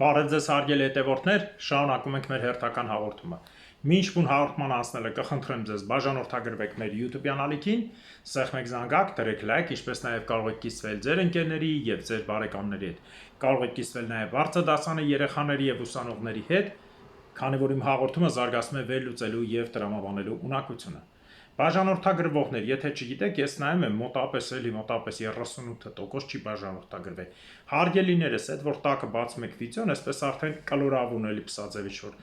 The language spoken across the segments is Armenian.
Բարև ձեզ հարգելի հետևորդներ, շարունակում ենք մեր հերթական հաղորդումը։ Մինչ բուն հաղորդման անցնելը կխնդրեմ ձեզ բաժանորդագրվեք մեր YouTube-յան ալիքին, սեղմեք զանգակ, դրեք լայք, ինչպես նաև կարող եք կիսվել ձեր ընկերների եւ ձեր բարեկամների հետ։ Կարող եք կիսվել նաև բարձրադասանի երեխաների եւ ուսանողների հետ, քանի որ իմ հաղորդումը զարգացնում է վերլուծելու եւ տրամաբանելու ունակությունը։ Բաժանորդագրվողներ, եթե չգիտեք, ես նայում եմ մոտապես 38% չի բաժանորդագրվել։ Հարգելիներս, այդ որ տակը բացում եք վիդեոն, այսպես արդեն կլորավուն էլի պսաձևի շոր։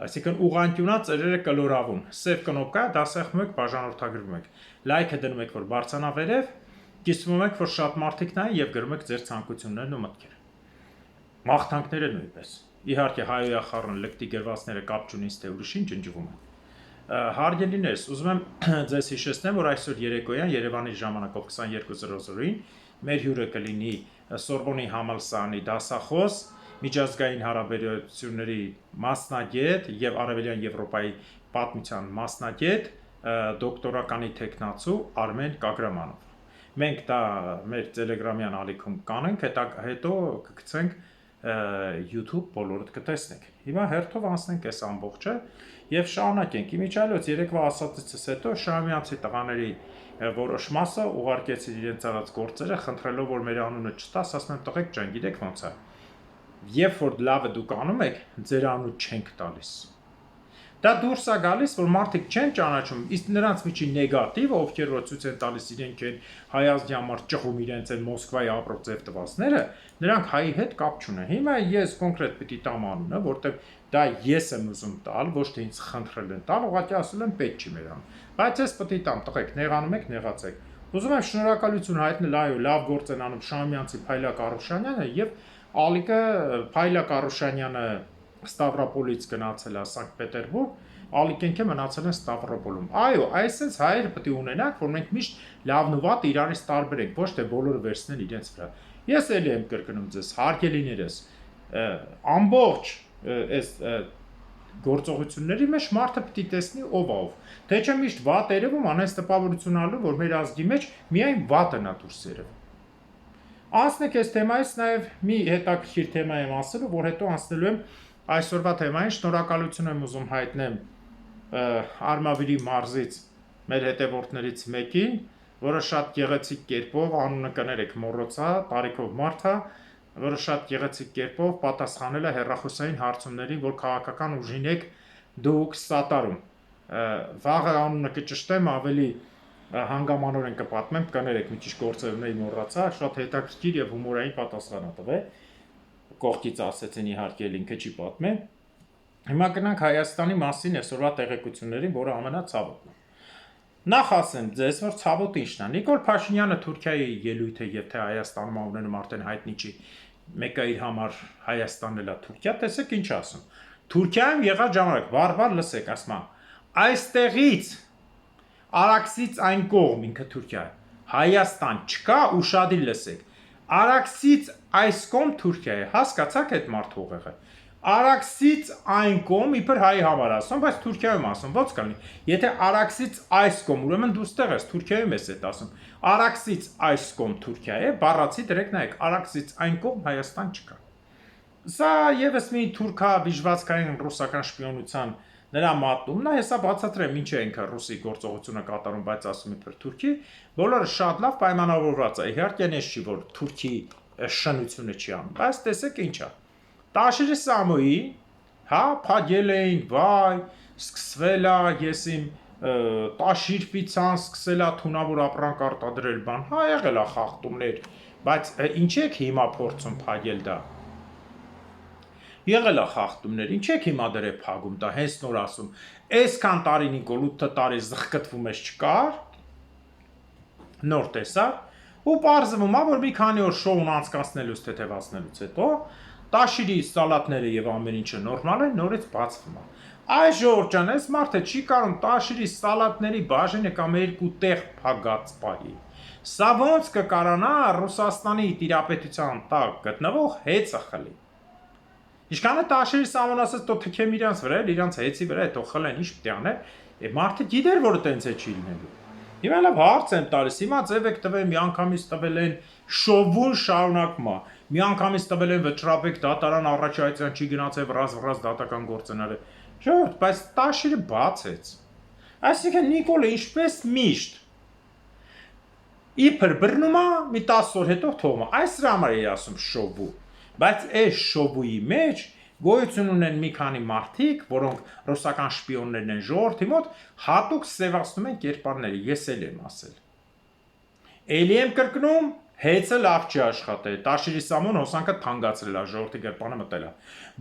Այսինքն ուղղանկյունա ծերերը կլորավուն։ Սև կնոպկա, դա սեղմում եք, բաժանորդագրվում եք։ Լայքը դնում եք, որ բարձրանա վերև, կիսվում եք, որ շատ մարդիկ նայեն եւ գրում եք ձեր ցանկություններն ու մտքերը։ Մաղթանքները նույնպես։ Իհարկե հայոյախառն լկտի գրվածները կապ չունին թե ուրիշին ջնջվում են։ Հարգելիներս, ուզում եմ ձեզ հիշեցնեմ, որ այսօր երեկոյան Երևանի ժամանակով 22:00-ին մեր հյուրը կլինի Սորբոնի համալսարանի դասախոս, միջազգային հարաբերությունների մասնագետ եւ Արևելյան Եվրոպայի պատմության մասնագետ, դոկտորականի թեկնածու Արմեն Կագրամանով։ Մենք դա մեր Telegram-յան ալիքում կանենք, հետո կգցենք YouTube բոլորդ կտեսնեք։ Հիմա հերթով անցնենք այս ամբողջը եւ շարունակենք։ Իմիջիայլոց երեկվա ասածից հետո Շամյանցի տղաների որոշ մասը ուղարկեցին իրենց արած գործերը, խնդրելով որ մեր անունը չտաս, ասում եմ տղեկ ջան, գիտեք ոնց է։ Երբ որ լավը դուք անում եք, ձեր անունը չենք տալիս։ Դա դուրս է գալիս, որ մարդիկ չեն ճանաչում, իսկ նրանց միջի նեգատիվը, ովքեր որ ցույց են տալիս իրենք են հայազդի համար ճղում իրենց են Մոսկվայի ապրոցև տվածները, նրանք հայի հետ կապ չունեն։ Հիմա ես կոնկրետ պիտի տամ անունը, որտեղ դա ես եմ ուզում տալ, ոչ թե ինձ խնդրել են տալ, ուղղակի ասել եմ պետք չի մեր անուն։ Բայց ես պիտի տամ, տղեկ, նեղանում եք, նեղացեք։ Ուզում եմ շնորհակալություն հայտնել, այո, լավ գործ են անում Շամյանցի Փայլակ Արուշանյանը եւ Ալիկը Փայլակ Արուշանյանը Ստավրոպոլից գնացել է Սանկտ Պետերբուրգ, Ալիկենքը մնացել են Ստավրոպոլում։ Այո, այսպես հայերը պետք է ունենանք, որ մենք միշտ լավն ու վատը իրարից տարբերենք, ոչ թե բոլորը վերցնեն իրենց վրա։ Ես էլի եմ կրկնում ձեզ, հարգելիներս, ամբողջ այս գործողությունների մեջ մարդը պիտի տեսնի ով է ով։ Թե չէ միշտ վատ երևում անես տպավորություն ալու, որ մեր ազգի մեջ միայն վատն է դուրս երևում։ Անցնենք այս թեմայից նաև մի հետաքրքիր թեմա եմ ասելու, որ հետո անցնելու եմ այսօրվա թեմային, շնորհակալություն եմ ուզում հայտնեմ Արմավիրի մարզից մեր հետևորդներից մեկին, որը շատ գեղեցիկ կերպով անունը կներեք մոռացա, տարիքով մարդ է, որը շատ գեղեցիկ կերպով պատասխանել է հեռախոսային հարցումներին, որ քաղաքական ուժին եք դուք սատարում։ Վաղը անունը կճշտեմ, ավելի հանգամանորեն կպատմեմ, կներեք մի քիչ գործերներ մոռացա, շատ հետաքրքիր եւ հումորային պատասխան է տվել։ Կողքից ասեցին իհարկե ինքը չի պատմել։ Հիմա գնանք Հայաստանի մասին այսօրվա տեղեկություններին, որը ամենացավոտն է։ Նախ ասեմ ձեզ, որ ցավոտ ինչն է։ Նիկոլ Փաշինյանը Թուրքիայի ելույթ է եւ թե Հայաստանում ունենում արդեն հայտնի չի։ Մեկը իր համար Հայաստանն է Թուրքիա, տեսեք ինչ ասում։ Թուրքիայում եղած ժամանակ, վառ լսեք, ասում է, այստեղից Արաքսից այն կողմ ինքը Թուրքիա է։ Հայաստան չկա, ուշադիր լսեք։ Արաքսից այս կողմ Թուրքիա է, հասկացաք այդ մարդու ուղեղը։ Արաքսից այն կողմ իբր հայի համար ասում, բայց Թուրքիայում ասում, ո՞նց կլինի։ Եթե Արաքսից այս կողմ, ուրեմն դու ստեղ ես, Թուրքիայում ես այդ ասում։ Արաքսից այս կողմ Թուրքիա է, բառացի դրեք նայեք, Արաքսից այն կողմ Հայաստան չկա։ Սա եւս մի թուրքավիժվածքային ռուսական շպիոնության նրա մատումն է, հեսա բացատրեմ ինչ է ինքը ռուսի գործողությունը կատարում, բայց ասում իբր Թուրքի, բոլորը շատ լավ պայմանավորված է։ Իհարկե նես չի, որ Թուրքի շնությունը չի անում, բայց տեսեք ինչ է։ Տաշիրի Սամոյի, հա, փագել էին, վայ, սկսվել է, ես իմ Տաշիր պիցան սկսել է թունավոր ապրանք արտադրել բան, հա, եղել է խախտումներ, բայց ինչ եք հիմա փորձում փագել դա։ Եղել է խախտումներ, ինչ եք հիմա դրե փագում, դա հենց նոր ասում, այսքան տարի Նիկոլ 8 տարի զղկտվում ես չկար, նոր տեսար, ու պարզվում է, որ մի քանի օր շոուն անցկացնելուց թեթևացնելուց հետո Տաշիրի սալատները եւ ամեն ինչը նորմալ է, նորից բացվում է։ Այս ժողովուրդ ջան, այս մարդը չի կարող Տաշիրի սալատների բաժինը կամ երկու տեղ փագած պահի։ Սա ոնց կկարանա Ռուսաստանի տիրապետության տակ գտնվող հեծը խլի։ Ինչքան է Տաշիրի սամոն ասած, թո թքեմ իրանց վրա, իրանց հեծի վրա, հետո խլեն, ինչ պիտի անել։ Մարդը գիտեր, որ տենց է չի լինելու։ Հիմա լավ հարց եմ տալիս, հիմա ձև եք տվել, մի անգամից տվել են շովուն շարունակում է։ մի անգամից տվել են վճռապեկ դատարան առաջ այցյան չի գնացել վրազ դատական գործընարը։ Ժողովուրդ, բայց Տաշիրը բացեց։ Այսինքն Նիկոլը ինչպես միշտ իբր բռնում է, մի 10 օր հետո թողում է։ Այս դրա համար է ասում շոու։ Բայց այս շոուի մեջ գոյություն ունեն մի քանի մարդիկ, որոնք ռուսական շպիոններն են ժողովրդի մոտ, հատուկ սևացնում են կերպարները, ես էլ եմ ասել։ Էլի եմ կրկնում, հեծը լավ չի աշխատել, Տաշիրի Սամոն հոսանքը թանկացրել է, ժողովրդի գրպանը մտել է։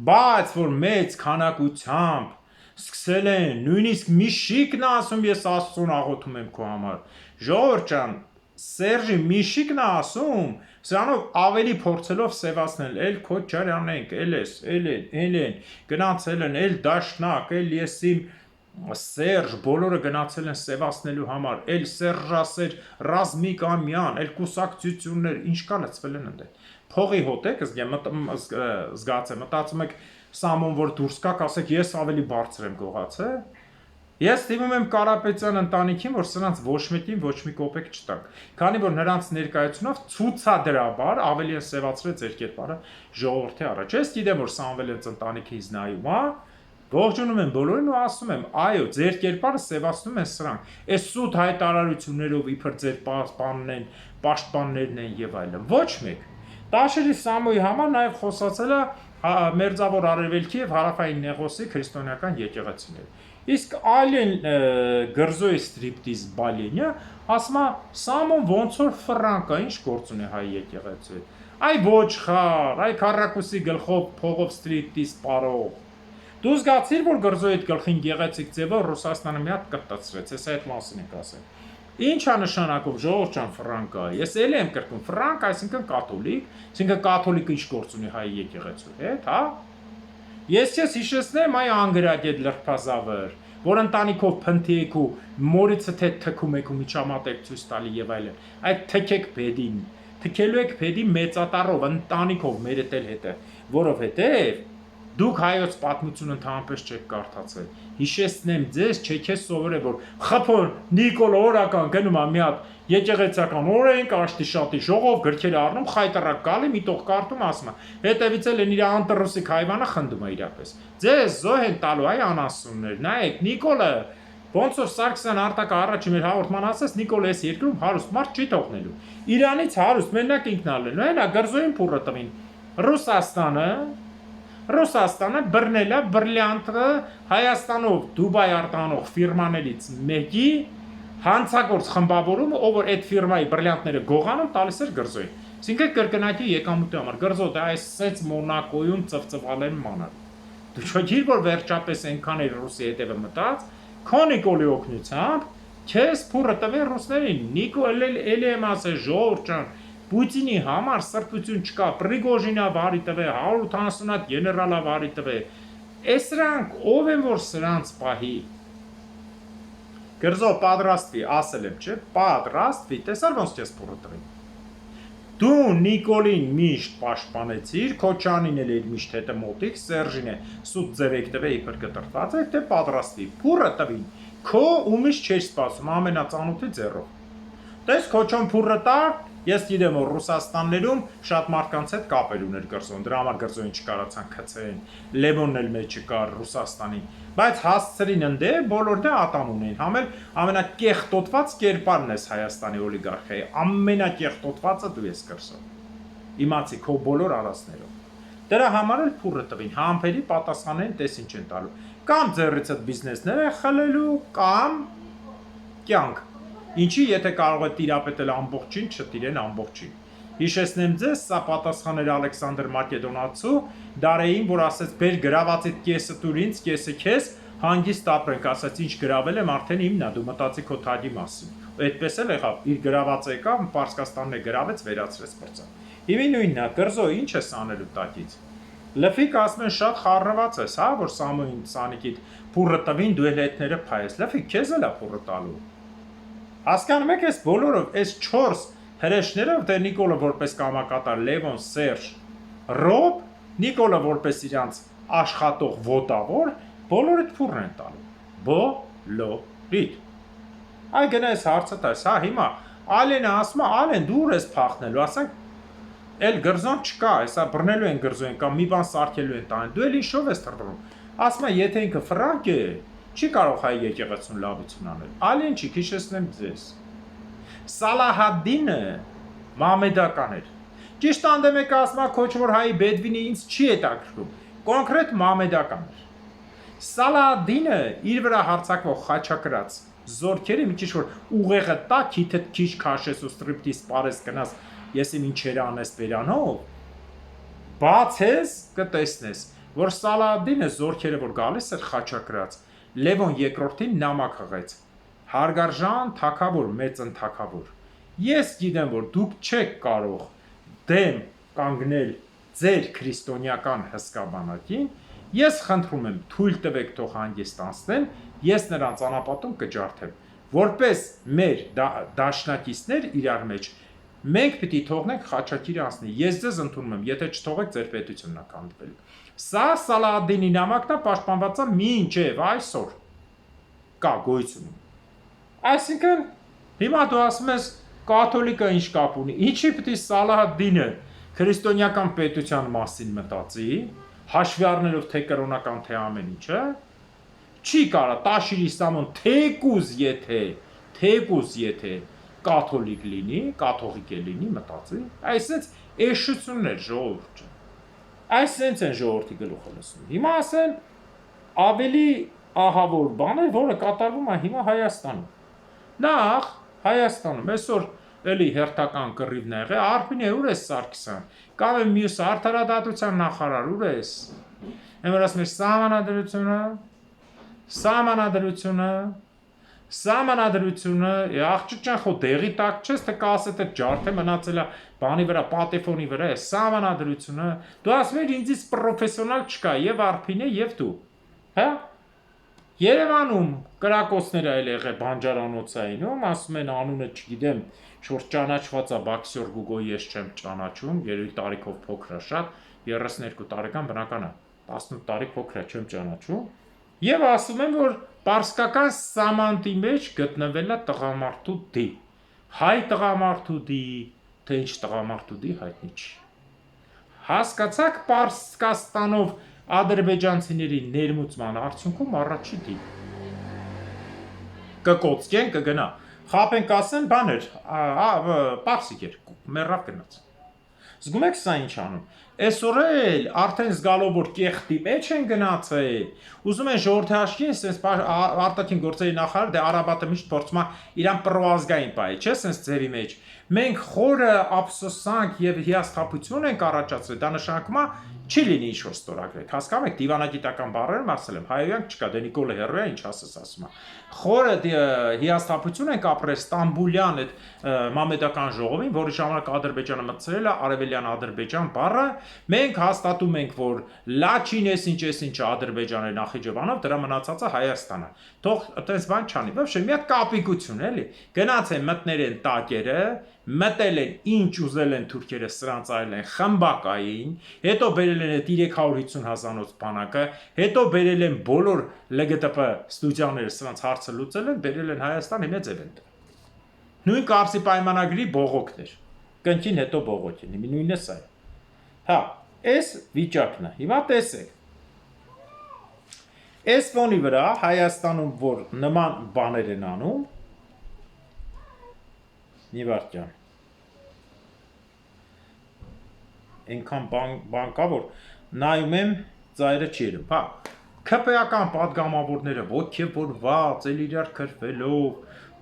Բայց որ մեծ քանակությամբ սկսել են, նույնիսկ Միշիկն է ասում, ես Աստծուն աղոթում եմ քո համար։ Ժողովուրդ ջան, Սերժի Միշիկն է ասում, սրանով ավելի փորձելով սևացնել, էլ Քոչարյան ենք, էլ են, գնացել են, էլ Դաշնակ, էլ եսիմ Սերժ, բոլորը գնացել են սևացնելու համար, էլ Սերժասեր Ռազմիկ Ամյան, էլ կուսակցություններ, ինչ կա լցվել են ընդե։ Փողի հոտ եք, զգացեմ, մտածում եք Սամոն, որ դուրս կաք, ասեք, ես ավելի բարձր եմ գողացել։ Ես դիմում եմ Կարապետյան ընտանիքին, որ սրանց ոչ մեկին ոչ մի կոպեկ չտանք, քանի որ նրանց ներկայությունով ցուցադրաբար ավելի է սևացրել ձեր կերպարը ժողովրդի առաջ։ Ես գիտեմ, որ Սամվելից ընտանիքից նայում է, ողջունում եմ բոլորին ու ասում եմ, այո, ձեր կերպարը սևացնում են սրանք։ Այս սուտ հայտարարություններով իբր ձեր պաշտպաններն են եւ այլն։ Ոչ մեկ։ Տաշիրի Սամոյի համար նաև խոսացել է Մերձավոր Արևելքի եւ Հարավային Նեղոսի քրիստոնեական եկեղեցիները։ Իսկ Ալեն Գրզոյի ստրիպտիզ Բալենյա ասում է Սամոն ոնց որ ֆրանկա ինչ գործ ունի հայ եկեղեցի։ Այ ոչխար, այ քառակուսի գլխով փողով ստրիպտիզ պարող։ Դու զգացիր, որ Գրզոյի գլխին գեղեցիկ ձևով Ռուսաստանը մի հատ կտտացրեց, ես այդ մասին եմ ասել։ Ինչ է նշանակով ժողովուրդ ջան ֆրանկա։ Ես էլ եմ կրկնում, ֆրանկ, այսինքն կաթոլիկ, այսինքն կաթոլիկը ինչ գործ ունի հայ եկեղեցու հետ, հա։ Ես հիշեցնեմ այ անգրագետ լրբազավր, որ ընտանիքով փնթիեք ու մորիցը թե թքում եք ու միջամատեք ցույց տալի եւ այլն։ Այդ թքեք բեդին, թքելու եք բեդի մեծատարով ընտանիքով մերետել հետը, որովհետեւ դուք հայոց պատմությունը ընդհանրապես չեք կարդացել։ Հիշեցնեմ ձեզ, չեք սովորել, որ խփոր Նիկոլը օրական գնում է մի հատ եկեղեցական օրենք, աշտիշատի ժողով գրքերը առնում, խայտարակ գալի, մի տող կարդում ասում է։ Հետևից էլ են իր անտռուսիկ հայվանը խնդում է իրապես։ Ձեզ զոհ են տալու այ անասուններ։ Նայեք, Նիկոլը ոնց որ Սարգսյան Արտակը առաջի մեր հաղորդման ասես, Նիկոլը այս երկրում հարուստ մարդ չի թողնելու։ Իրանից հարուստ մենակ ինքն ալելու, հենա Գրզոյին փուրը տվին։ Ռուսաստանը բռնել է բրիլյանտը Հայաստանով Դուբայ արտանող ֆիրմաներից մեկի հանցագործ խմբավորումը, ով որ այդ ֆիրմայի բրիլյանտները գողանում տալիս էր Գրզոյին։ Այսինքն կրկնակի եկամուտի համար Գրզոյը այսպես Մոնակոյում ծվծվալեն մանր։ Դու չգիր որ վերջապես այնքան էր ռուսի հետևը մտած, քո Նիկոլի օգնությամբ քեզ փուրը տվեն ռուսներին։ Նիկոլ էլ եմ ասել ժողովուրդ ջան, Պուտինի համար սրբություն չկա, Պրիգոժինը վարի տվե, 180 հատ գեներալը վարի տվե։ Սրանք ով են որ սրանց պահի։ Գրզո պատրաստվի, ասել եմ, չէ՞, պատրաստվի, տեսար ոնց քեզ փուրը տվին։ Դու Նիկոլին միշտ պաշտպանեցիր, Քոչանին էլ էր միշտ հետը մոտիկ, Սերժին է սուտ ձևեք տվե իբր կտրտված եք, թե պատրաստվի, փուրը տվին, քո ումից չէր սպասում ամենածանոթի ձեռով։ Տես Քոչոն փուրը տար, ես գիտեմ որ Ռուսաստաններում շատ մարդկանց հետ կապեր ուներ Գրզոն, դրա համար Գրզոյին չկարացան քցեն, Լևոնն էլ մեջ չկար Ռուսաստանին, բայց հասցրին ընդե բոլորն է ատամ ունեն, համել ամենակեղտոտված կերպարն ես Հայաստանի օլիգարխիայի, ամենակեղտոտվածը դու ես Գրզոն, իմացի քո բոլոր արածներով, դրա համար էլ փուրը տվին, համբերի պատասխանեն տես ինչ են տալու, կամ ձեռից այդ բիզնեսներ է խլելու, կամ կյանք, ինչի եթե կարող է տիրապետել ամբողջին, չտիրեն ամբողջին։ Հիշեցնեմ ձեզ, սա պատասխան էր Ալեքսանդր Մակեդոնացու Դարեին, որ ասեց բեր գրավածիդ կեսը տուր ինձ, կեսը քեզ, հանգիստ ապրենք, ասաց ինչ գրավել եմ արդեն իմն է, դու մտածի քո թագի մասին։ Այդպես էլ եղավ, իր գրավածը եկավ, Պարսկաստանն է գրավեց, վերացրեց բրծան։ Հիմի նույնն է, Գրզո, ինչ ես անելու տակից։ Լֆիկ ասում են շատ խառնված ես, հա, որ Սամոյին Սանիկիդ փուրը տվին, դու էլ հետները փայես։ Լֆիկ, քեզ էլ է փուրը տալու։ Հասկանում եք, այս բոլորով, այս 4 հրեշներով, թե Նիկոլը որպես կամակատար, Լևոն, Սերժ, Ռոբ, Նիկոլը որպես իրանց աշխատող ոտավոր, բոլորը փուրն են տալու։ Բոլորիդ։ Այ գնա այս հարցը տես, հա, հիմա Ալենը ասում է, Ալեն դուր ես փախնելու, ասենք, Էլ գրզոն չկա, հեսա բռնելու են գրզոն կամ մի բան սարքելու են տան։ Դու էլ ինչով ես թռնում։ Ասում է, եթե ինքը ֆրանկ է, չի կարող հայ եկեղեցուն լավություն անել։ Այլ ինչի քիշեցնեմ ձեզ։ Սալահադդինը մամեդական էր։ Ճիշտ անդեմ եկը ասում է քոչվոր հայի Բեդվինը ինձ չի հետաքրքրում։ Կոնկրետ մամեդական էր։ Սալահադդինը իր վրա հարձակվող խաչակրած զորքերը մի քիչ որ ուղեղը տա քիթը քիչ քաշես ու ստրիպտիզ պարես գնաս, ես իմ ինչերը անես բերանով, բացես կտեսնես, որ Սալահադդինը զորքերը որ գալիս էր խաչակրած, Լևոն երկրորդին նամակ հղեց, հարգարժան թագավոր, մեծ ընթագավոր, ես գիտեմ, որ դուք չեք կարող դեմ կանգնել ձեր քրիստոնեական հսկա բանակին, ես խնդրում եմ թույլ տվեք թող հանգիստ անցնեն, ես նրանց անապատում կջարդեմ, որպես մեր դաշնակիցներ իրար մեջ, մենք պիտի թողնենք Խաչակիրը անցնի, ես ձեզ ընդունում եմ, եթե չթողեք ձեր պետությունն ականդվել։ Սա Սալահադդինի նամակն է պաշտպանված է մինչև այսօր կա գոյությունում։ Այսինքն հիմա դու ասում ես կաթոլիկը ինչ կապ ունի, ինչի պիտի Սալահադդինը քրիստոնեական պետության մասին մտածի, հաշվի առնելով թե կրոնական թե ամեն ինչը, չի կարա Տաշիր Իսամոն թեկուզ եթե կաթոլիկ լինի, կաթողիկ է լինի, մտածի, այսպես էշություններ ժողովուրդ ջան։ Այսպես են ժողովրդի գլուխը լսում։ Հիմա ասեմ ավելի ահավոր բան է, որը կատարվում է հիմա Հայաստանում։ Նախ Հայաստանում այսօր էլի հերթական կռիվն է եղել, Արփինե ուր ես Սարգսյան, կամ մյուս արդարադատության նախարար ուր ես։ Εμ ասում ես Սահմանադրությունը, աղջիկ ջան, խո դեղի տակ չես, թե կասետը ջարդե մնացել է բանի վրա, պատեֆոնի վրա է, Սահմանադրությունը, դու ասում ես ինձից պրոֆեսիոնալ չկա, եւ Արփինե եւ դու, հա։ Երևանում կրակոցները էլ եղել բանջարանոցայինում, ասում են անունը չգիտեմ, շուրջ ճանաչված է բոքսեր Գուգոյի ես չեմ ճանաչում, երևի տարիքով փոքր է շատ, 32 տարեկան բնական է, 18 տարի փոքր է, չեմ ճանաչում, եւ ասում են, որ պարսկական սամանտի մեջ գտնվել է տղամարդու դի, հայ տղամարդու դի, թե ինչ տղամարդու դի հայտնի չի։ Հասկացաք Պարսկաստանով ադրբեջանցիների ներմուծման արդյունքում առաջի դի։ Կկոծկեն, կգնա, խապենք ասեն, բաներ, պարսիկ էր, մեռավ գնաց։ Զգում եք սա ինչ անում։ Այսօր էլ արդեն զգալով որ կեղտի մեջ են գնացել, ուզում են ժողովրդի հաշվին, sense արտաքին գործերի նախարար դե Արաբատը միշտ փորձում է իրան պրոազգային բայ, չէ՞, sense ձևի մեջ։ Մենք խորը ափսոսանք եւ հիասթափություն ենք առաջացրել, դա նշանակում է չի լինի ինչ-որ ստորագրեք, հասկանում եք, դիվանագիտական բառերում ասել եմ, հայոյանք չկա, դե Նիկոլը հերոյա ինչ ասում է։ Խորը հիասթափություն ենք ապրել Ստամբուլյան այդ մամեդական ժողովին, որի ժամանակ Ադրբեջանը մտցրել է Արևելյան Ադրբեջան բառը, մենք հաստատում ենք, որ լաչին ինչ Ադրբեջանը Նախիջևանով, դրա մնացածը Հայաստանը։ Թող այդպես բան չանի, ոչ մի հատ կապիկություն էլի։ Գնաց են մտներ են տակերը, մտել են ինչ ուզել են թուրքերը սրանց այլ են խմբակային, հետո բերել են այդ 350 հազանոց բանակը, հետո բերել են բոլոր ԼԳՏՊ ստուդիաները սրանց հարցը լուծել են, բերել են Հայաստան, հիմա ձև են տվել։ Նույն Կարսի պայմանագրի բողոքներ, կնքին հետո բողոքին, նույնը սա է։ Հա, այս վիճակն է, հիմա տեսեք։ Այս ֆոնի վրա Հայաստանում որ նման բաներ են անում, մի վարդյան։ Այնքան բան կա, որ նայում եմ, ծայրը չի երում, հա, ՔՊ-ական պատգամավորները ոգևորված, էլ իրար քրվելով,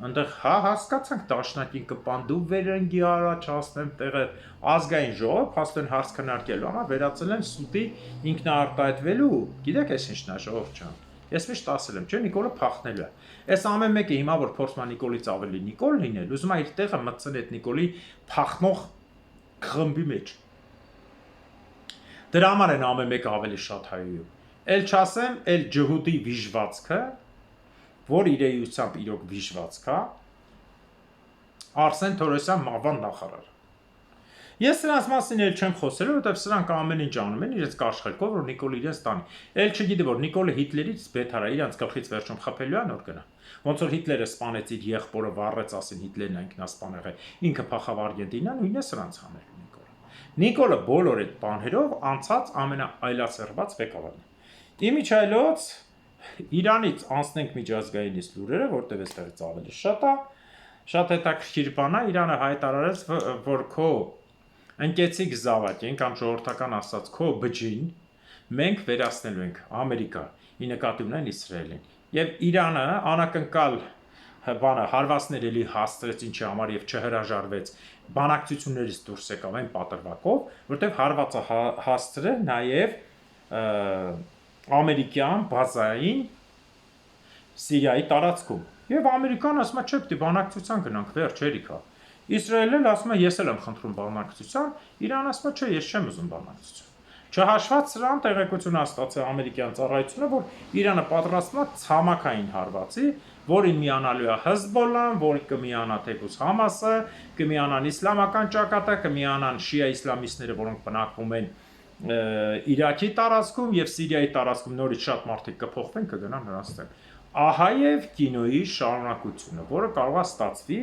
այնտեղ հա հասկացանք դաշնակին կպանդու վերընկի առաջ հասնեմ տեղը ազգային ժողով, փաստորեն հարց քննարկելու համար վերածել են սուտի ինքնաարտահայտվելու, գիտեք այս ինչն է ժողովուրդ ջան։ Ես միշտ ասել եմ, չէ, Նիկոլը փախնելու է։ Այս ամեն մեկը հիմա որ փորձում է Նիկոլից ավելի Նիկոլ լինել, ուզում է իր տեղը մտցնել այդ Նիկոլի փախնող խմբի մեջ։ Դրա համար են ամեն մեկը ավելի շատ հայում։ Էլ չասեմ, էլ ջհուդի վիժվածքը, որ իրեյությամբ իրոք վիժվածք է, Արսեն Թորոսյան մավան նախարար։ Ես սրանց մասին էլ չեմ խոսել, որովհետև սրանք ամեն ինչ անում են իրենց կաշխելքով, որ Նիկոլը իրենց տանի։ Էլ չգիտի, որ Նիկոլը Հիտլերից բեթար է, իրենց գլխից վերջում խփելու է, նոր գնա։ Ոնց որ Հիտլերը սպանեց իր եղբորը վառեց, ասեն Հիտլերն է ինքնասպան եղել, ինքը փախավ Արգենտինա, նույնը սրանց հանել Նիկոլը։ Նիկոլը բոլոր այդ բաներով անցած ամենաայլասերված ղեկավարն է։ Իմիջայլոց Իրանից անցնենք միջազգայինից լուրերը, որտեղ այստեղից ավելի շատ հետաքրքիր բան է, Իրանը հայտարարեց, որ քո ընկեցիկ զավակին կամ ժողովրդական ասած քո բջին մենք վերացնելու ենք Ամերիկա, ի նկատի ունեն Իսրայելին։ Եվ Իրանը անակնկալ հարվածներ էլի հասցրեց ինչի համար եւ չհրաժարվեց բանակցություններից դուրս եկավ այն պատրվակով, որտեղ հարվածը հասցրել նաեւ ամերիկյան բազային Սիրիայի տարածքում։ Եվ Ամերիկան ասում է, չէ, պիտի բանակցության գնանք, վերջ, երիքա։ Իսրայելն էլ ասում է, ես էլ եմ խնդրում բանակցության, Իրանը ասում է, չէ, ես չեմ ուզում բանակցություն։ Չհաշված սրան տեղեկություն ստացել ամերիկյան ծառայությունը, որ Իրանը պատրաստվում է ցամաքային հարվածի, որին միանալու է Հեզբոլլան, որին կմիանա թեկուզ Համասը, կմիանան իսլամական ճակատը, կմիանան շիա իսլամիստները, որոնք բնակվում են Իրաքի տարածքում եւ Սիրիայի տարածքում նորից շատ մարդիկ կփոխվեն, կգնան նրանց տեղ։ Ահա եւ կինոյի շարունակությունը, որը կարող է ստացվի,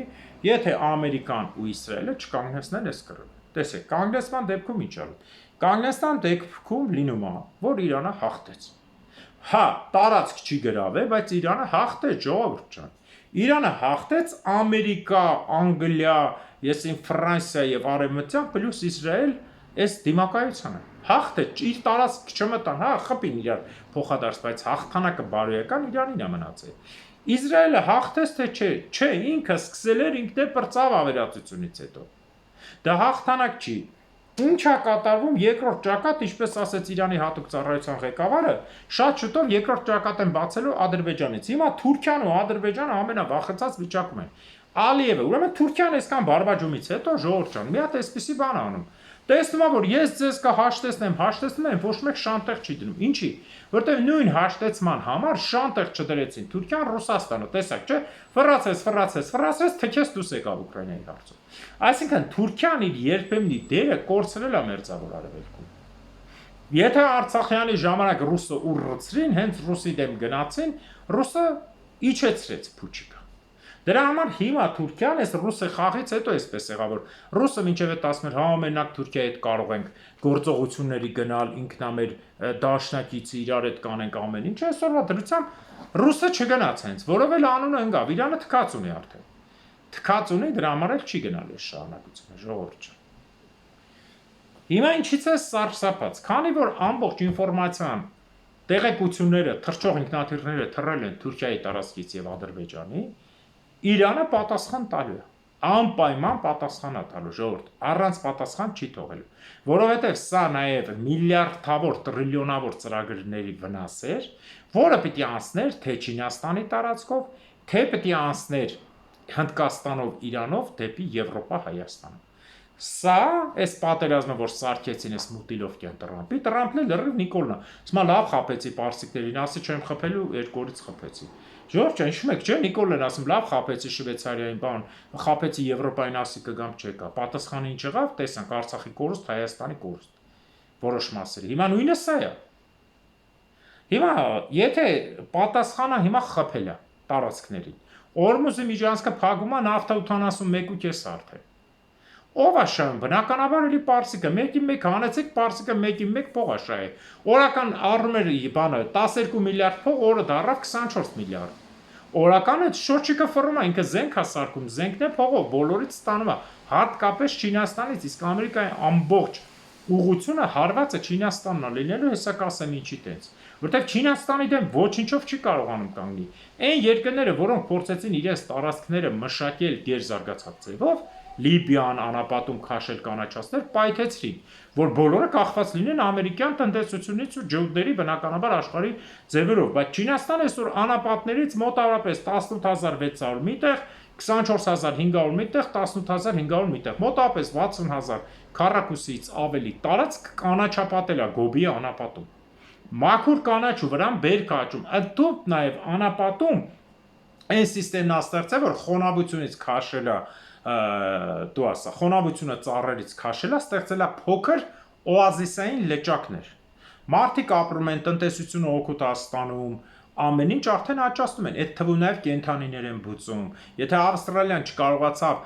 եթե Ամերիկան ու Իսրայելը չկանգնեցնեն այս կռվը։ Տեսեք, կանգնեցման դեպքում ինչ ալու։ Կանգնեցման դեպքում լինում է, որ Իրանը հաղթեց։ Հա, տարածք չի գրավել, բայց Իրանը հաղթեց, ժողովուրդ ջան։ Իրանը հաղթեց Ամերիկա, Անգլիա, եսին Ֆրանսիա եւ Արևմտյան պլյուս Իսրայել այս դիմակայությանը։ Հաղթեց, իր տարածք չմտան, հա, խփին իրար փոխադարձ, բայց հաղթանակը բարոյական Իրանին է մնացել։ Իսրայելը հաղթեց թե չէ, չէ, ինքը սկսել էր ինքն է պրծավ ավերածությունից հետո։ Դա հաղթանակ չի։ Ինչ է կատարվում երկրորդ ճակատ, ինչպես ասեց Իրանի հատուկ ծառայության ղեկավարը, շատ շուտով երկրորդ ճակատ են բացելու Ադրբեջանից։ Հիմա Թուրքիան ու Ադրբեջանը ամենավախեցած վիճակում են։ Ալիևը, ուրեմն Թուրքիան այսքան բարբաջումից հետո ժողովուրդ ջան, մի հատ այսպեսի բան անում։ Տեսնում եմ, որ ես ձեզ կհաշտեցնեմ, ոչ մեկ շանտեղ չի դնում։ Ինչի՞։ Որտեղ նույն հաշտեցման համար շանտեղ չդրեցին Թուրքիան, Ռուսաստանը, տեսակ, չէ՞, ֆռացեց, թքես դուս եկավ Ուկրաինայի հարցում։ Այսինքն Թուրքիան իր երբեմնի դերը կորցրել է Մերձավոր Արևելքում։ Եթե Արցախյանի ժամանակ ռուսը ուռրծրին, հենց ռուսի դեմ գնացին, ռուսը իջեցրեց փուչիկը։ Դրա համար հիմա Թուրքիան այս ռուսը խաղից հետո էսպես եղավ, որ ռուսը մինչև այդ ասում էր, հա մենակ Թուրքիայի հետ կարող ենք գործողությունների գնալ, ինքնամեր դաշնակիցը իրար հետ կանենք ամեն ինչ, այսօրվա դրությամբ ռուսը չգնաց հենց, որով էլ անունը ընկավ, Իրանը թքած ունի արդեն։ Թքած ունի, դրա համար էլ չի գնալ այս շարունակությունը, ժողովուրդ ջան։ Հիմա ինչից է սարսափած, քանի որ ամբողջ ինֆորմացիան տեղեկությունները, թռչող ինքնաթիռները թռել են Թուրքիայի տարածքից եւ Ադրբեջանի, Իրանը պատասխան տալու է, անպայման պատասխան է տալու, ժողովուրդ, առանց պատասխան չի թողելու, որովհետև սա նաև միլիարդավոր, տրիլիոնավոր ծրագրերի վնաս էր, որը պիտի անցներ թե Չինաստանի տարածքով, թե պիտի անցներ Հնդկաստանով, Իրանով դեպի Եվրոպա, Հայաստան։ Սա այս պատերազմը, որ սարքեցին այս Մուտիլովկյան Տրամպն էլ լրիվ Նիկոլն է, ասում է լավ խփեցի պարսիկներին, ասի չեմ խփելու, երկու օրից խփեցի։ Ժողովուրդ ջան, հիշում եք, չէ՞, Նիկոլն ասում լավ խփեցի Շվեյցարիային, բան, խփեցի Եվրոպային, ասի կգամ չեկա։ Պատասխանը ինչ եղավ, տեսանք Արցախի կորուստ, Հայաստանի կորուստ։ Որոշ մասերի։ Հիմա նույնը սա է։ Հիմա եթե պատասխանը հիմա խփել է տարածքներին։ Օրմուզի միջանցքը փակում է նավթա 81.5 արդեն։ Ով է շահում, բնականաբար էլի պարսիկը, 1/1 հանեցեք, պարսիկը 1/1 փող է շահել։ Օրական առնում էր բանը 12 միլիարդ փող, օրը դառավ 24 միլիարդ։ Օրական այդ շորջիկը ֆռում է, ինքը զենք է սարքում, զենքն է փողով, բոլորից ստանում է, հատկապես Չինաստանից, իսկ Ամերիկայի ամբողջ ուղղությունը հարվածը Չինաստանն է լինելու, հեսա կասեմ ինչի տենց։ Որտեվ Չինաստանի դեմ ոչինչով չի կարողանում կանգնի։ Այն երկրները, որոնք փորձեցին իրենց տարածքները մշակել գերզարգացած ձևով, Լիբիան, անապատում քաշել կանաչացնել, պայթեցրին, որ բոլորը կախված լինեն ամերիկյան տնտեսությունից ու ջոկների բնականաբար աշխարհի ձևերով, բայց Չինաստանը այսօր անապատներից մոտավորապես 18600 միտեղ, 24500 միտեղ, 18500 միտեղ, մոտավորապես 60000 քառակուսից ավելի տարածք կանաչապատել է Գոբիի անապատում։ Մաքուր կանաչու վրան բերք աճում, ընդհանուր նաև անապատում այն սիստեմն ստեղծել, որ խոնավությունից քաշել է դու ասա, խոնավությունը ծառերից քաշելա, ստեղծելա փոքր օազիսային լճակներ։ Մարդիկ ապրում են, տնտեսությունը օգուտ է ստանում, ամեն ինչ արդեն աճացնում են, այդ թվում նաև կենդանիներ են բուծում։ Եթե Ավստրալիան չկարողացավ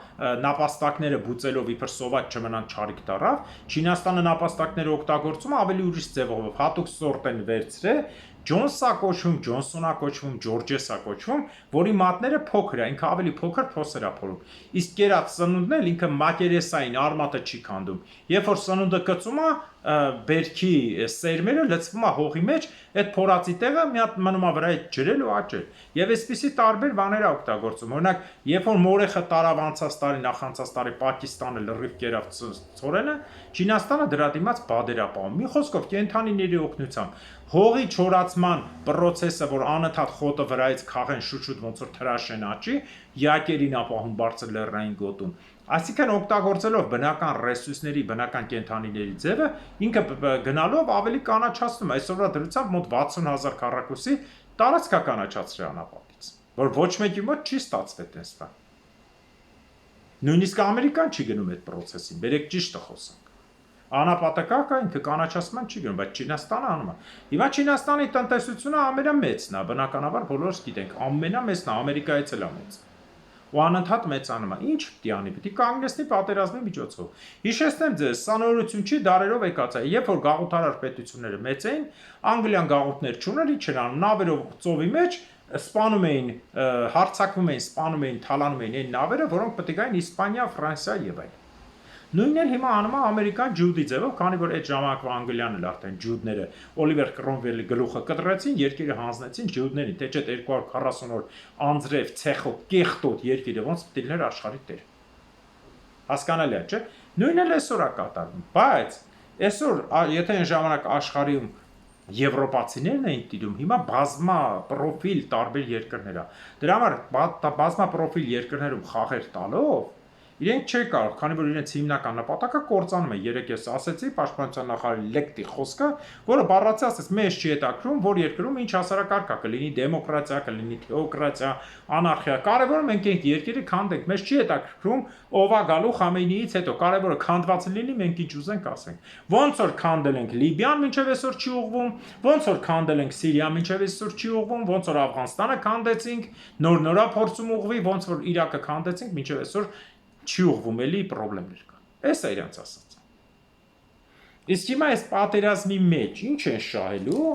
նապաստակները բուծելով իբր սոված չմնան չարիք դարավ, Չինաստանը նապաստակները օգտագործում ավելի ուրիշ ձևով, հատուկ սորտ են վերցրել, Ջոնսա կոչվում, Ջոնսոնա կոչվում, Ջորջեսա կոչվում, որի մատները փոքր է, ինքը ավելի փոքր փոսեր է փորում։ Իսկ կերած սնունդն էլ ինքը մակերեսային արմատը չի քանդում։ Երբ որ սնունդը կծում է, բերքի սերմերը լցվում է հողի մեջ, այդ փորածի տեղը մի հատ մնում է վրայից ջրել ու աճել։ Եվ այսպիսի տարբեր բաներ է օգտագործում։ Օրինակ, երբ որ մորեխը տարավ անցած տարի, նախանցած տարի Պակիստանը լրիվ կերավ ցորենը, Չինաստանը դրա դիմաց բադեր է պահում։ Մի խոսքով կենդանիների օգնությամբ հողի չորացման process-ը, որ անընդհատ խոտը վրայից քաղեն շուտ-շուտ ոնց որ թրաշեն աճի, յակերին ապահում բարձր լեռնային գոտում։ Այսինքն օգտագործելով բնական ռեսուրսների, բնական կենդանիների ձևը, ինքը գնալով ավելի կանաչացնում։ Այսօրվա դրությամբ մոտ 60,000 քառակուսի տարածք է կանաչացրել անապատից, որ ոչ մեկի մոտ չի ստացվել այդպես բան։ Նույնիսկ Ամերիկան չի գնում այդ process-ին, բերեք ճիշտը խոսենք։ Անապատը կա, ինքը կանաչացման չի գնում, բայց Չինաստանը անում է։ Հիմա Չինաստանի տնտեսությունը ամենամեծն է, բնականաբար բոլորս գիտենք, ամենամեծն է, Ամերիկայից էլ է մեծ։ Ու անընդհատ մեծանում է։ Ինչ պիտի անի, պիտի կանգնեցնի պատերազմի միջոցով։ Հիշեցնեմ ձեզ, սա նորություն չի, դարերով եկած է։ Երբ որ գաղութարար պետությունները մեծ էին, Անգլիան գաղութներ չուներ, ինչ էր անում, նավերով ծովի մեջ սպանում էին, հարձակվում էին, սպանում էին, թալանում էին այն նավերը, որոնք պետք է գային Իսպանիա, Ֆրանսիա եւ այլն։ Նույնն էլ հիմա անում է Ամերիկան ջուդի ձևով, քանի որ այդ ժամանակվա Անգլիան էլ արդեն ջուդները Օլիվեր Կրոմվելի գլուխը կտրեցին, երկիրը հանձնեցին ջուդներին, թե չէ 240 օր անձրև ցեխով կեղտոտ երկիրը ոնց պիտի լիներ աշխարհի տեր։ Հասկանալի է, չէ՞։ Նույնն էլ այսօր է կատարվում, բայց այսօր եթե այն ժամանակ աշխարհում եվրոպացիներն էին տիրում, հիմա բազմա պրոֆիլ տարբեր երկրներ է։ Դրա համար բազմա պրոֆիլ երկրներում խաղեր տալով իրենք չէ կարող, քանի որ իրենց հիմնական նպատակը կործանում է։ Երեք ես ասեցի պաշտպանության նախարարի լեկտի խոսքը, որը բառացի ասես մեզ չի հետաքրում, որ երկրում ինչ հասարակարգ է, կլինի դեմոկրատիա, կլինի թեոկրատիա, անարխիա։ Կարևորը մենք ենք երկիրը քանդենք, մեզ չի հետաքրում ով է գալու Խամեյնիից հետո, կարևորը քանդված լինի, մենք ինչ ուզենք ասենք։ Ոնց որ քանդել ենք Լիբիան, մինչև այսօր չի ուղղվում, ոնց որ քանդել ենք Սիրիա, մինչև այսօր չի ուղղվում, ոնց որ Աֆղանստանը քանդեցինք, նոր-նորա փորձում ուղղվի, ոնց որ Իրաքը քանդեցինք, մինչև այսօր չի ուղղվում, էլի պրոբլեմներ կան։ Էս է իրանց ասած։ Իսկ հիմա այս պատերազմի մեջ ինչ են շահելու,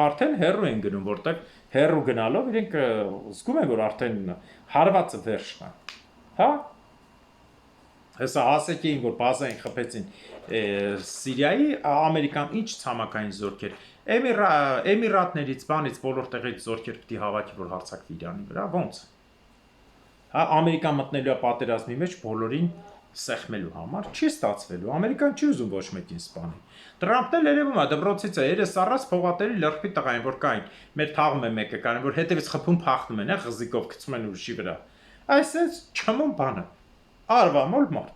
արդեն հեռու են գնում, որտեղ հեռու գնալով իրենք զգում են, որ արդեն հարվածը վերջն է։ Հա։ Հեսա ասեք էին, որ բազային խփեցին Սիրիայի, Ամերիկան ինչ ցամաքային զորքեր, Էմիրատներից, բանից բոլոր տեղից զորքեր պիտի հավաքի, որ հարձակվի Իրանի վրա, ո՞նց։ Հա, Ամերիկան մտնելու է պատերազմի մեջ բոլորին սեղմելու համար, չի ստացվելու, Ամերիկան չի ուզում ոչ մեկին սպանի։ Տրամպն էլ երևում է դպրոցից է, երես առած փողատերի լրբի տղային, որ կային, մեր թաղում է մեկը, կան, որ հետևից խփում փախնում են, ղզիկով գցում են ուրիշի վրա։ Այսպես չմոն բանը։ Արվամոլ մարդ։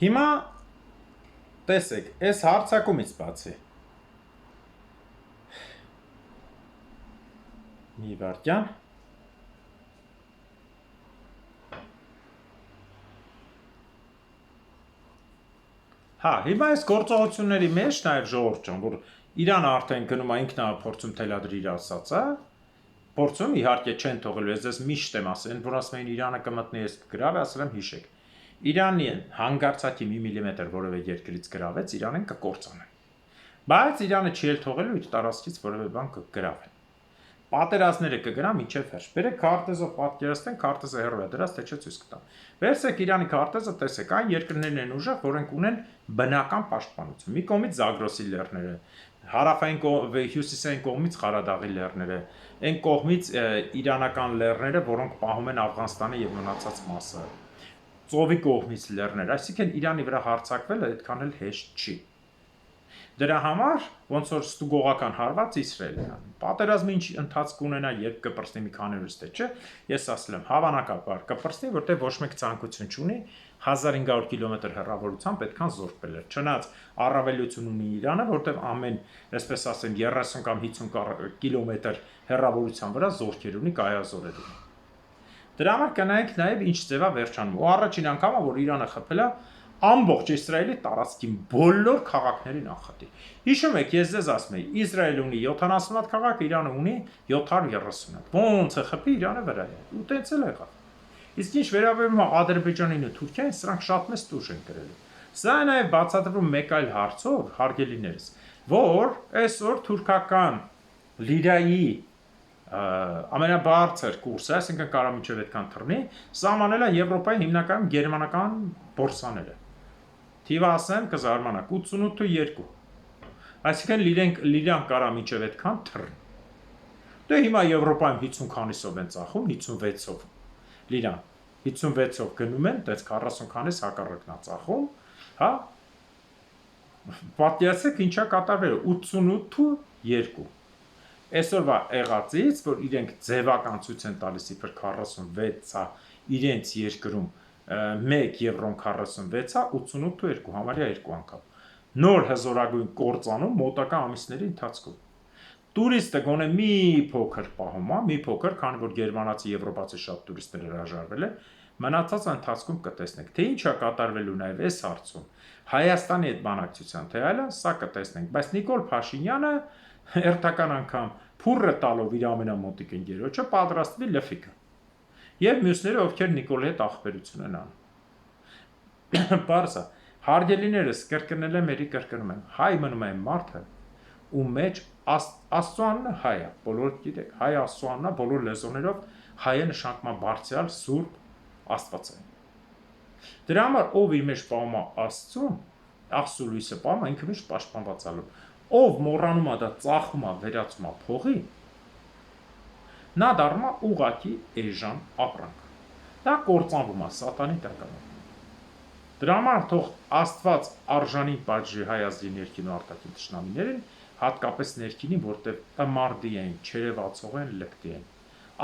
Հիմա տեսեք, այս հարցակումից բացի մի վարդյան հա, հիմա այս գործողությունների մեջ նաև ժողովուրդ ջան, որ Իրանը արդեն գնում է ինքն է փորձում թելադրի իր ասածը, փորձում իհարկե չեն թողելու, ես միշտ եմ ասել, որ ասում են Իրանը կմտնի այս գրավը, ասել եմ հիշեք։ Իրանին հանգարցակի մի միլիմետր որևէ երկրից գրավեց, Իրանին կկործանեն։ Բայց Իրանը չի էլ թողելու իր տարածքից որևէ բան կգրավեն։ Պատերազմները կգնա մինչև հերթ։ Բերեք քարտեզով պատկերացնենք, քարտեզը հեռու է դրած, թե չէ ցույց կտամ։ Վերցեք Իրանի քարտեզը, տեսեք, այն երկրներն են ուժեղ, որոնք ունեն բնական պաշտպանություն։ Մի կողմից Զագրոսի լեռները, հարավային հյուսիսային կողմից Ղարադաղի լեռները, այն կողմից իրանական լեռները, որոնք պահում են Աֆղանստանի եւ մնացած մասը։ Ծովի կողմից լեռներ, այսինքն Իրանի վրա հարձակվելը այդքան էլ հեշտ չի։ Դրա համար ոնց որ ստուգողական հարված Իսրայելն է։ Պատերազմը ինչ ընթացք ունենա, երբ կպրծնի մի քանի օրից թե չէ, ես ասել եմ, հավանականաբար կպրծնի, որտեղ ոչ մեկ ցանկություն չունի 1500 կիլոմետր հեռավորությամբ այդքան զորք բերել։ Չնայած առավելություն ունի Իրանը, որտեղ ամեն, այսպես ասեմ, 30 կամ 50 կիլոմետր հեռավորության վրա զորքեր ունի, կայազորեր ունի։ Դրա համար կնայենք նաև ինչ ձևա վերջանում։ Ու առաջին անգամը, որ Իրանը խփել է ամբողջ Իսրայելի տարածքին բոլոր քաղաքների նախատի։ Հիշում եք, ես ձեզ ասում եի, Իսրայելը ունի 70 հատ քաղաք, Իրանը ունի 730 հատ։ Ոնց է խփի, Իրանը վրա է։ Ու տենց էլ եղավ։ Իսկ ինչ վերաբերում է Ադրբեջանին ու Թուրքիային, սրանք շատ մեծ տուժ են կրել։ Սա է նաև բացատրվում մեկ այլ հարցով, հարգելիներս, որ այսօր թուրքական լիրայի ամենաբարձր կուրսը, այսինքն կարա մինչև այդքան թռնի, սահմանել է Եվրոպայի հիմնական գերմանական բորսաները։ Թիվը ասեմ կզարմանաք 88.2։ Այսինքն լիրան կարա մինչև այդքան թռնի։ Դե հիմա Եվրոպայում 50 քանիսով են ծախում, 56-ով լիրան։ 56-ով գնում են, դες 40 քանիս հակառակն է ծախում, հա։ Պատկերացրեք ինչա կատարվել 88.2։ Այսօրվա եղածից, որ իրենք ձևական ցույց են տալիս իբր 46-ա իրենց երկրում 1 եվրոն 46-ա 88.2 համարյա 2 անգամ։ Նոր հզորագույն կործանում մոտակա ամիսների ընթացքում։ Տուրիստը գոնե մի փոքր պահում է, մի փոքր, քանի որ գերմանացի, եվրոպացի շատ տուրիստներ հրաժարվել են, մնացած ընթացքում կտեսնենք, թե ինչ է կատարվելու նաև այս հարցում Հայաստանի հետ բանակցության, թե այլն, սա կտեսնենք, բայց Նիկոլ Փաշինյանը հերթական անգամ փուրը տալով իր ամենամոտիկ ընկերոջը պատրաստվի լֆիկը։ Եվ մյուսները, ովքեր Նիկոլի հետ ախպերություն են անում։ Պարզա, հարգելիներս կրկնել եմ, երի կրկնում եմ, հայ մնում է մարդը, ու մեջ Աստծո անունը հայ է, բոլորը գիտեք, հայ Աստծո անունը բոլոր լեզուներով հայը նշանակում է բարձրյալ, սուրբ, աստվածային։ Դրա համար ով իր մեջ պահում է Աստծուն, Աստծո լույսը պահում է, ինքը միշտ պաշտպանված ալու։ Ով մոռանում է դա ծախում է, վերածում է փողի, նա դառնում է ուղղակի էժան ապրանք։ Դա կործանվում է սատանի տակառով։ Դրա համար թող Աստված արժանին պատժի հայ ազգի ներքին ու արտաքին թշնամիներին, հատկապես ներքինին, որտեղ տմարդի են, չերևացող են, լկտի են։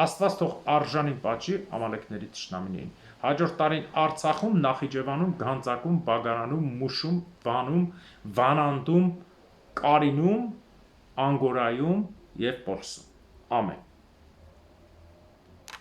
Աստված թող արժանին պատժի ամալեկների թշնամիներին։ Հաջորդ տարին Արցախում, Նախիջևանում, Գանձակում, Բագարանում, Մուշում, Վանում, Վանանդում, Կարինում, Անգորայում և Պոլսում։ Ամեն։